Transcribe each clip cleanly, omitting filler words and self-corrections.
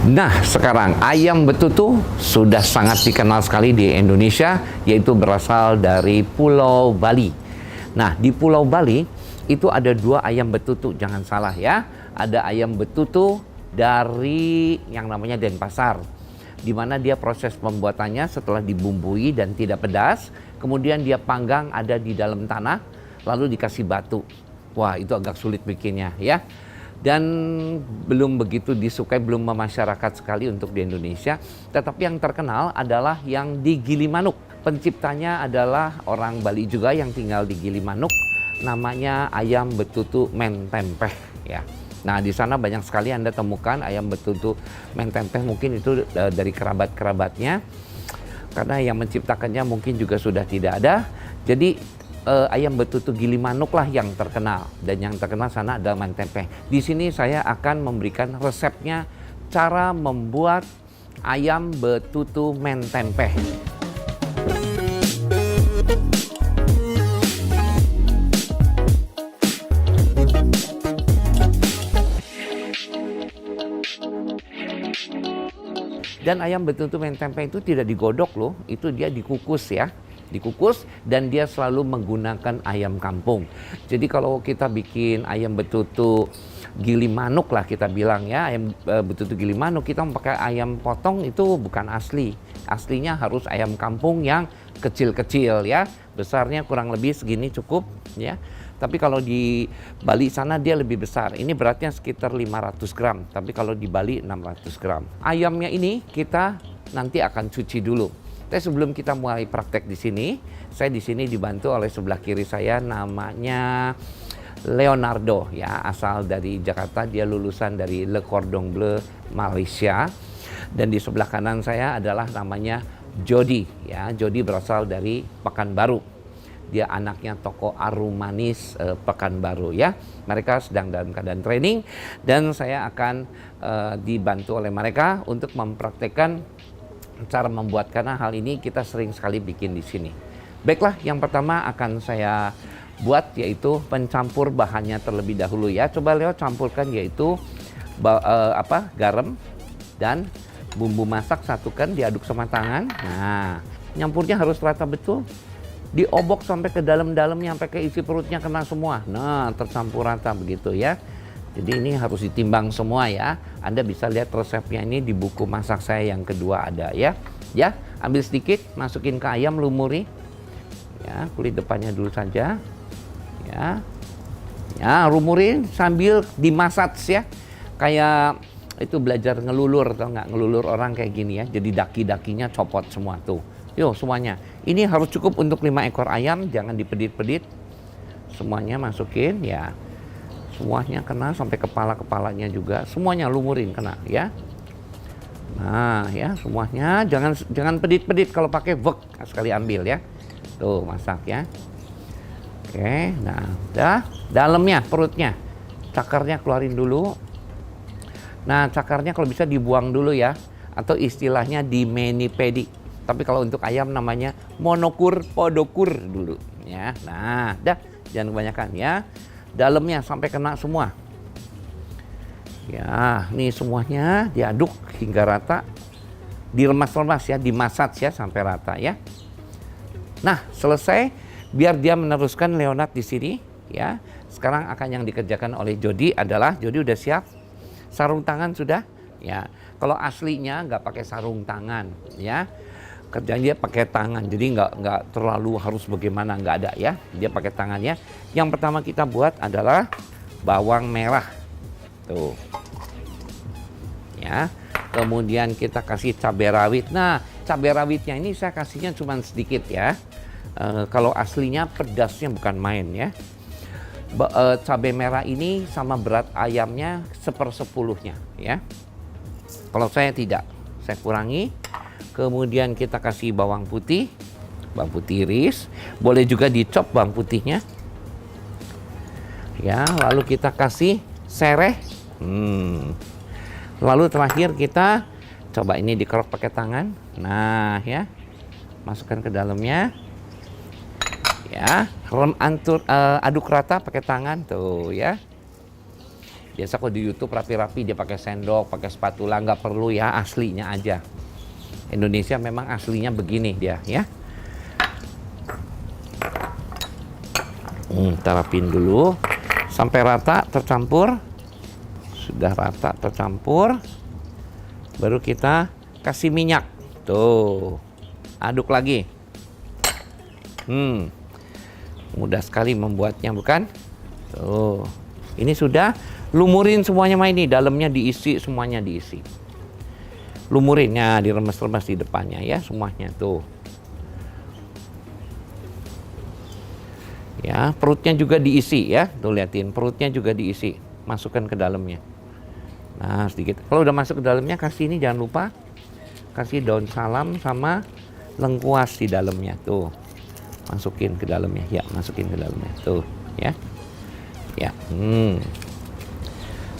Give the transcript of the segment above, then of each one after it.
Nah, sekarang ayam betutu sudah sangat dikenal sekali di Indonesia, yaitu berasal dari Pulau Bali. Nah, di Pulau Bali itu ada dua ayam betutu, jangan salah ya. Ada ayam betutu dari yang namanya Denpasar, di mana dia proses pembuatannya setelah dibumbui dan tidak pedas, kemudian dia panggang ada di dalam tanah, lalu dikasih batu. Wah, itu agak sulit bikinnya ya. Dan belum begitu disukai, belum memasyarakat sekali untuk di Indonesia. Tetapi yang terkenal adalah yang di Gilimanuk. Penciptanya adalah orang Bali juga yang tinggal di Gilimanuk. Namanya ayam betutu mentempeh ya. Nah, di sana banyak sekali Anda temukan ayam betutu mentempeh, mungkin itu dari kerabat-kerabatnya. Karena yang menciptakannya mungkin juga sudah tidak ada. Jadi ayam betutu Gilimanuk lah yang terkenal, dan yang terkenal sana adalah mentempeh. Di sini saya akan memberikan resepnya, cara membuat ayam betutu mentempeh. Dan ayam betutu mentempeh itu tidak digodok loh, itu dia dikukus ya. Dikukus, dan dia selalu menggunakan ayam kampung. Jadi kalau kita bikin ayam betutu Gilimanuk lah kita bilang ya, ayam betutu Gilimanuk, kita memakai ayam potong itu bukan asli. Aslinya harus ayam kampung yang kecil-kecil ya. Besarnya kurang lebih segini cukup ya. Tapi kalau di Bali sana dia lebih besar. Ini beratnya sekitar 500 gram, tapi kalau di Bali 600 gram. Ayamnya ini kita nanti akan cuci dulu. Tapi sebelum kita mulai praktek di sini, saya di sini dibantu oleh sebelah kiri saya, namanya Leonardo ya, asal dari Jakarta, dia lulusan dari Le Cordon Bleu Malaysia. Dan di sebelah kanan saya adalah namanya Jody ya, Jody berasal dari Pekanbaru. Dia anaknya toko Arum Manis Pekanbaru ya. Mereka sedang dalam keadaan training, dan saya akan dibantu oleh mereka untuk mempraktekkan cara membuat, karena hal ini kita sering sekali bikin di sini. Baiklah, yang pertama akan saya buat yaitu pencampur bahannya terlebih dahulu ya. Coba Leo campurkan, yaitu garam dan bumbu masak, satukan, diaduk sama tangan. Nah, nyampurnya harus rata betul. Diobok sampai ke dalam-dalamnya, sampai ke isi perutnya kena semua. Nah, tercampur rata begitu ya. Jadi ini harus ditimbang semua ya. Anda bisa lihat resepnya ini di buku masak saya yang kedua ada ya. Ya, ambil sedikit, masukin ke ayam, lumuri. Ya, kulit depannya dulu saja. Ya. Ya, lumurin sambil dimasak ya. Kayak itu belajar ngelulur, atau nggak ngelulur orang kayak gini ya. Jadi daki-dakinya copot semua tuh. Yo, semuanya. Ini harus cukup untuk 5 ekor ayam, jangan dipedit-pedit. Semuanya masukin ya. Semuanya kena sampai kepala-kepalanya juga, semuanya lumurin kena ya. Nah ya, semuanya jangan pedit-pedit, kalau pakai wok sekali ambil ya. Tuh, masak ya. Oke, nah udah, dalamnya, perutnya, cakarnya keluarin dulu. Nah, cakarnya kalau bisa dibuang dulu ya, atau istilahnya di mani-pedi. Tapi kalau untuk ayam namanya monokur podokur dulu ya. Nah, dah, jangan kebanyakan ya. Dalamnya sampai kena semua. Ya, nih semuanya diaduk hingga rata. Diremas-remas ya, dimasak ya sampai rata ya. Nah, selesai, biar dia meneruskan Leonard di sini ya. Sekarang akan yang dikerjakan oleh Jody adalah, Jody udah siap? Sarung tangan sudah? Ya. Kalau aslinya nggak pakai sarung tangan ya. Kerjanya dia pakai tangan, jadi nggak terlalu harus bagaimana, nggak ada ya. Dia pakai tangannya. Yang pertama kita buat adalah bawang merah, tuh, ya. Kemudian kita kasih cabai rawit. Nah, cabai rawitnya ini saya kasihnya cuma sedikit ya. Kalau aslinya pedasnya bukan main ya. Cabai merah ini sama berat ayamnya 1/10-nya ya. Kalau saya tidak, saya kurangi. Kemudian kita kasih bawang putih iris, boleh juga dicop bawang putihnya. Ya, lalu kita kasih sereh. Lalu terakhir kita coba ini dikerok pakai tangan. Nah, ya. Masukkan ke dalamnya. Ya, aduk rata pakai tangan tuh ya. Biasa kalau di YouTube rapi-rapi dia pakai sendok, pakai spatula, nggak perlu ya, aslinya aja. Indonesia memang aslinya begini dia ya. Kita rapin dulu sampai rata tercampur. Sudah rata tercampur, baru kita kasih minyak. Tuh, aduk lagi. Mudah sekali membuatnya, bukan? Tuh, ini sudah. Lumurin semuanya, ini dalamnya diisi, semuanya diisi. Lumurinnya, diremes-remes di depannya ya, semuanya tuh. Ya, perutnya juga diisi ya. Tuh liatin, perutnya juga diisi. Masukkan ke dalamnya. Nah, sedikit. Kalau udah masuk ke dalamnya, kasih ini jangan lupa. Kasih daun salam sama lengkuas di dalamnya tuh. Masukin ke dalamnya. Ya, masukin ke dalamnya tuh, ya. Ya.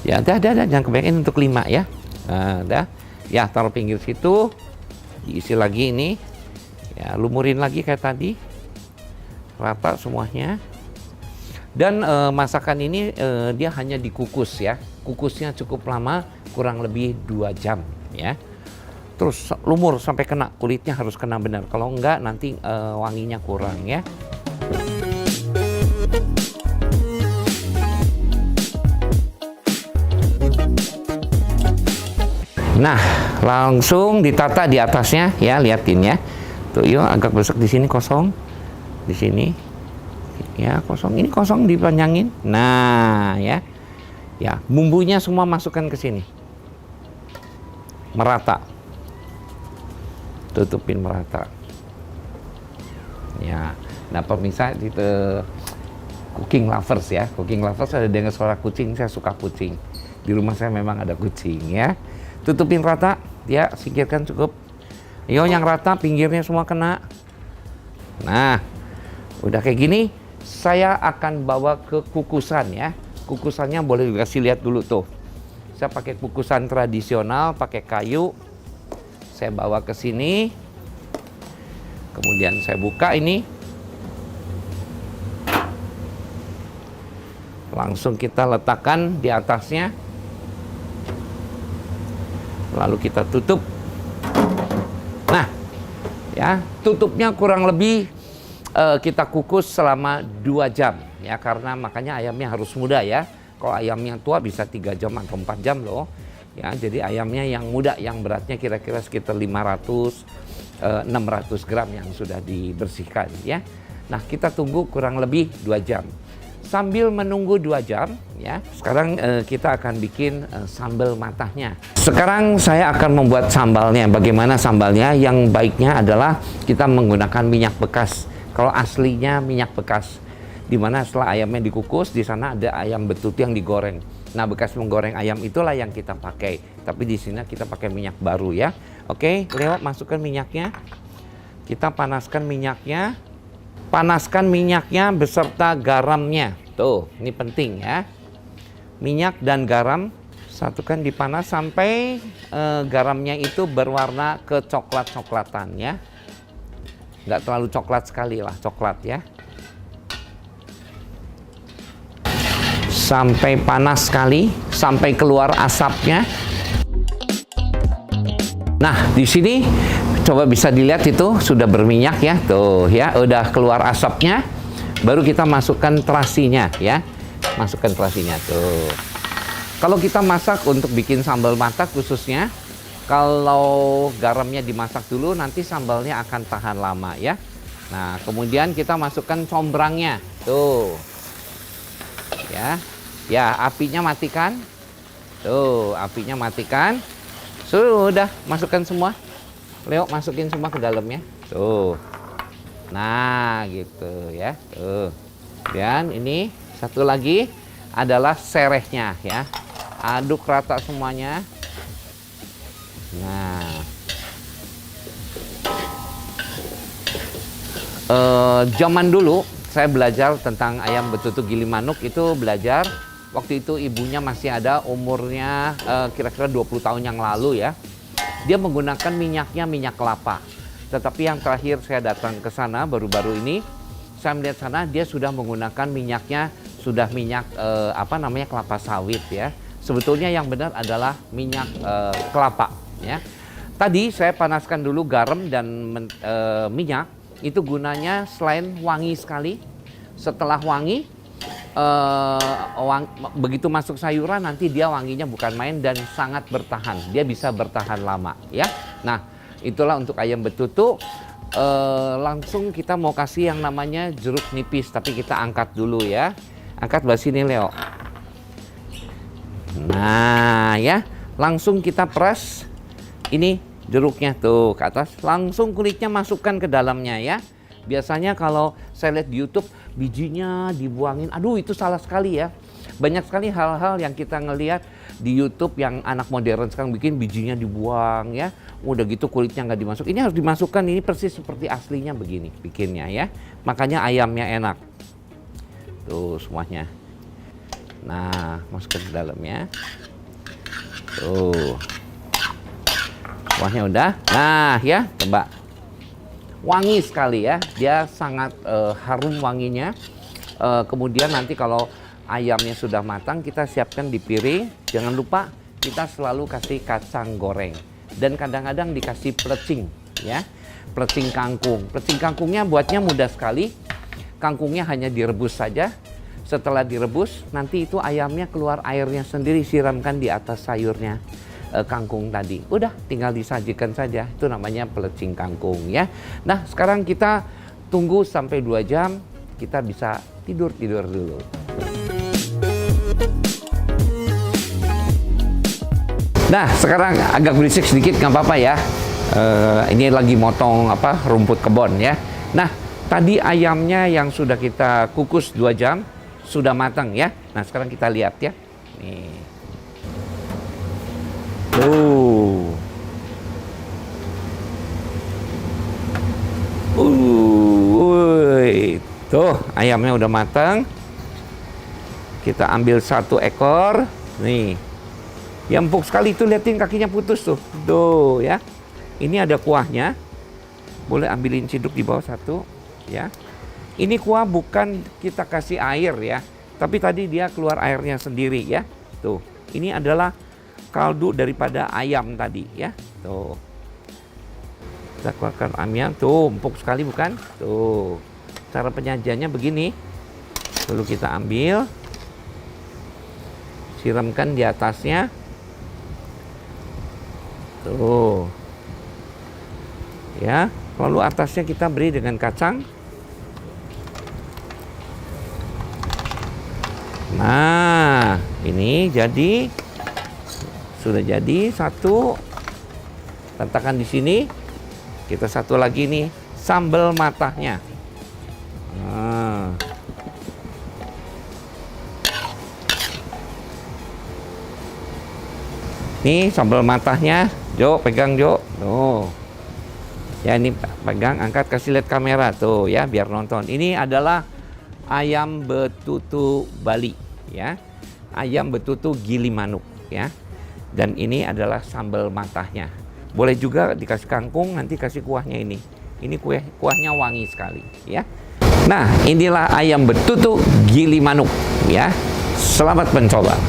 Ya, dah, jangan kebanyakan untuk 5 ya. Nah, dah. Ya, taruh pinggir situ. Diisi lagi ini. Ya, lumurin lagi kayak tadi. Rata semuanya. Dan masakan ini dia hanya dikukus ya. Kukusnya cukup lama, kurang lebih 2 jam ya. Terus lumur sampai kena, kulitnya harus kena benar. Kalau enggak nanti wanginya kurang ya. Nah, langsung ditata di atasnya ya, liatin ya. Tuh, yuk agak besar di sini kosong. Di sini. Ya, kosong. Ini kosong dipanjangin. Nah, ya. Ya, bumbunya semua masukkan ke sini. Merata. Tutupin merata. Ya. Nah, pemirsa itu cooking lovers ya. Cooking lovers ada dengar suara kucing, saya suka kucing. Di rumah saya memang ada kucing ya. Tutupin rata, ya, singkirkan cukup. Yo, yang rata pinggirnya semua kena. Nah, udah kayak gini, saya akan bawa ke kukusan ya. Kukusannya boleh dikasih lihat dulu tuh. Saya pakai kukusan tradisional, pakai kayu. Saya bawa ke sini. Kemudian saya buka ini. Langsung kita letakkan di atasnya. Lalu kita tutup. Nah, ya, tutupnya kurang lebih kita kukus selama 2 jam ya, karena makanya ayamnya harus muda ya. Kalau ayamnya tua bisa 3 jam atau 4 jam loh. Ya, jadi ayamnya yang muda, yang beratnya kira-kira sekitar 500-600 gram yang sudah dibersihkan ya. Nah, kita tunggu kurang lebih 2 jam. Sambil menunggu 2 jam ya, sekarang kita akan bikin sambal matahnya. Sekarang saya akan membuat sambalnya. Bagaimana sambalnya? Yang baiknya adalah kita menggunakan minyak bekas. Kalau aslinya minyak bekas, dimana setelah ayamnya dikukus, di sana ada ayam betutu yang digoreng. Nah, bekas menggoreng ayam itulah yang kita pakai. Tapi di sini kita pakai minyak baru ya. Oke, Leo masukkan minyaknya. Kita panaskan minyaknya. Panaskan minyaknya beserta garamnya. Tuh, ini penting ya. Minyak dan garam satukan dipanas sampai garamnya itu berwarna kecoklat-coklatan ya. Nggak terlalu coklat sekali lah, coklat ya. Sampai panas sekali, sampai keluar asapnya. Nah, di sini coba bisa dilihat itu sudah berminyak ya, tuh ya, udah keluar asapnya. Baru kita masukkan terasinya ya, masukkan terasinya tuh. Kalau kita masak untuk bikin sambal matah khususnya, kalau garamnya dimasak dulu, nanti sambalnya akan tahan lama ya. Nah, kemudian kita masukkan combrangnya, tuh, ya, ya, apinya matikan, tuh, apinya matikan. Sudah, masukkan semua. Leo, masukin semua ke dalamnya. Tuh. Nah, gitu ya. Tuh. Dan ini satu lagi adalah serehnya ya. Aduk rata semuanya. Nah. Zaman dulu saya belajar tentang ayam betutu Gilimanuk, itu belajar waktu itu ibunya masih ada, umurnya kira-kira 20 tahun yang lalu ya. Dia menggunakan minyaknya minyak kelapa. Tetapi yang terakhir saya datang ke sana baru-baru ini, saya melihat sana dia sudah menggunakan minyaknya sudah minyak kelapa sawit ya. Sebetulnya yang benar adalah minyak kelapa ya. Tadi saya panaskan dulu garam dan minyak. Itu gunanya selain wangi sekali. Setelah wangi, begitu masuk sayuran nanti dia wanginya bukan main dan sangat bertahan. Dia bisa bertahan lama ya. Nah, itulah untuk ayam betutu. Langsung kita mau kasih yang namanya jeruk nipis, tapi kita angkat dulu ya. Angkat belah sini, Leo. Nah ya, langsung kita peras ini jeruknya tuh ke atas, langsung kulitnya masukkan ke dalamnya ya. Biasanya kalau saya lihat di YouTube bijinya dibuangin, aduh itu salah sekali ya. Banyak sekali hal-hal yang kita ngelihat di YouTube yang anak modern sekarang bikin bijinya dibuang ya. Udah gitu kulitnya nggak dimasuk. Ini harus dimasukkan, ini persis seperti aslinya begini bikinnya ya. Makanya ayamnya enak. Tuh semuanya. Nah, masukkan ke dalamnya. Tuh. Kuahnya udah. Nah, ya, coba. Wangi sekali ya. Dia sangat harum wanginya. Kemudian nanti kalau ayamnya sudah matang, kita siapkan di piring. Jangan lupa kita selalu kasih kacang goreng. Dan kadang-kadang dikasih plecing ya. Plecing kangkung. Plecing kangkungnya buatnya mudah sekali. Kangkungnya hanya direbus saja. Setelah direbus, nanti itu ayamnya keluar airnya sendiri, siramkan di atas sayurnya kangkung tadi. Udah, tinggal disajikan saja. Itu namanya pelecing kangkung ya. Nah, sekarang kita tunggu sampai 2 jam. Kita bisa tidur-tidur dulu. Nah, sekarang agak berisik sedikit, nggak apa-apa ya. Ini lagi motong rumput kebon ya. Nah, tadi ayamnya yang sudah kita kukus 2 jam, sudah matang ya. Nah, sekarang kita lihat ya. Nih. Tuh, ayamnya udah matang. Kita ambil 1 ekor. Nih. Ya empuk sekali itu, liatin kakinya putus tuh. Tuh ya. Ini ada kuahnya. Boleh ambilin ciduk di bawah 1 ya. Ini kuah bukan kita kasih air ya, tapi tadi dia keluar airnya sendiri ya. Tuh, ini adalah kaldu daripada ayam tadi ya. Tuh, kita keluarkan ayamnya. Tuh, empuk sekali bukan? Tuh, cara penyajiannya begini. Dulu kita ambil, siramkan di atasnya. Tuh, ya. Lalu atasnya kita beri dengan kacang. Nah, ini jadi sudah jadi 1. Letakkan di sini. Kita 1 lagi nih, sambal matahnya. Nah. Nih sambal matahnya. Jo, pegang Jo. Tuh. Ya ini pegang, angkat, kasih lihat kamera tuh ya biar nonton. Ini adalah ayam betutu Bali ya. Ayam betutu Gilimanuk ya. Dan ini adalah sambal matahnya. Boleh juga dikasih kangkung, nanti kasih kuahnya ini. Ini kuahnya wangi sekali ya. Nah, inilah ayam betutu Gilimanuk ya. Selamat mencoba.